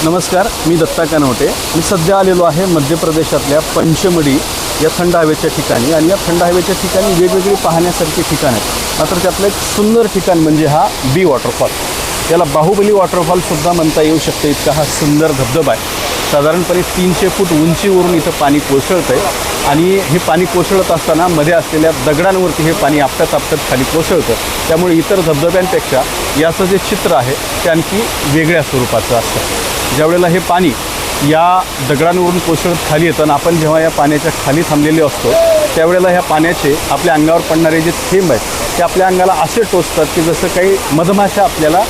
नमस्कार, मी दत्ता कानवटे. मी सध्या आलेलो आहे मध्य प्रदेशातल्या पंचमढी या थंड हवेच्या ठिकाणी. आणि या थंड हवेच्या ठिकाणी वेगवेगळी पाहण्यासारखी ठिकाण आहेत. मात्र त्यातलं एक सुंदर ठिकाण म्हणजे हा बी वॉटरफॉल. याला बाहुबली वॉटरफॉलसुद्धा म्हणता येऊ शकते, इतका हा सुंदर धबधबा आहे. साधारणपणे 300 फूट उंचीवरून इथं पाणी कोसळतं आहे आणि हे पाणी कोसळत असताना मध्ये असलेल्या दगडांवरती हे पाणी आपटत आपटत खाली कोसळतं. त्यामुळे इतर धबधब्यांपेक्षा याचं जे चित्र आहे ते आणखी वेगळ्या स्वरूपाचं असतं. ज्यावेळेला हे पाणी या दगडांवरून कोसळत खाली येतं आणि आपण जेव्हा या पाण्याच्या खाली थांबलेले असतो त्यावेळेला ह्या पाण्याचे आपल्या अंगावर पडणारे जे थेंब आहेत ते आपल्या अंगाला असे टोचतात की जसं काही मधमाशा आपल्याला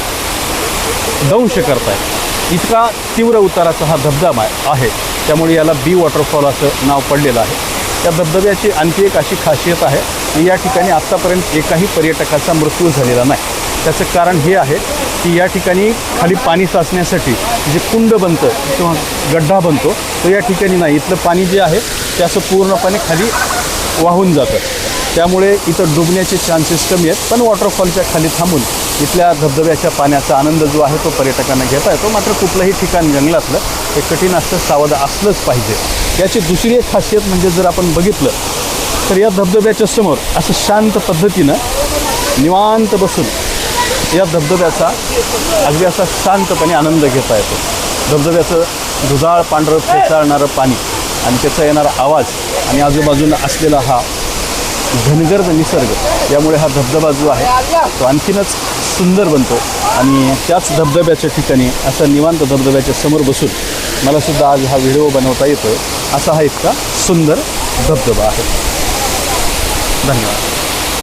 दंश करतायत. इतका तीव्र उताराचा हा धबधबा आहे. त्यामुळे याला बी वॉटरफॉल असं नाव पडलेलं आहे. या धबधब्याची आणखी एक अशी खासियत आहे की या ठिकाणी आत्तापर्यंत एकाही पर्यटकाचा मृत्यू झालेला नाही. त्याचं कारण हे आहे की या ठिकाणी खाली पाणी साचण्यासाठी जे कुंड बनतं किंवा गड्ढा बनतो तो या ठिकाणी नाही. इथलं पाणी जे आहे ते असं पूर्णपणे खाली वाहून जातं. त्यामुळे इथं डुबण्याचे चान्सेस कमी आहेत. पण वॉटरफॉलच्या खाली थांबून इथल्या धबधब्याच्या पाण्याचा आनंद जो आहे तो पर्यटकांना घेता येतो. मात्र कुठलंही ठिकाण जंगलातलं हे कठीण असतं, सावध असलंच पाहिजे. याची दुसरी एक खासियत म्हणजे जर आपण बघितलं तर या धबधब्याच्या समोर असं शांत पद्धतीनं निवांत बसून या धबधब्याचा अगदी असा शांतपणे आनंद घेता येतो. धबधब्याचं दुधाळ पांढरं फेसाळणारं पाणी आणि त्याचा येणारा आवाज आणि आजूबाजूला असलेला हा घनगर्द निसर्ग यामुळे हा धबधबा जो आहे तो आणखीनच सुंदर बनतो. आणि त्याच धबधब्याच्या ठिकाणी असा निवांत धबधब्याच्या समोर बसून मलासुद्धा आज हा व्हिडिओ बनवता येतो आहे. असा हा इतका सुंदर धबधबा आहे. धन्यवाद.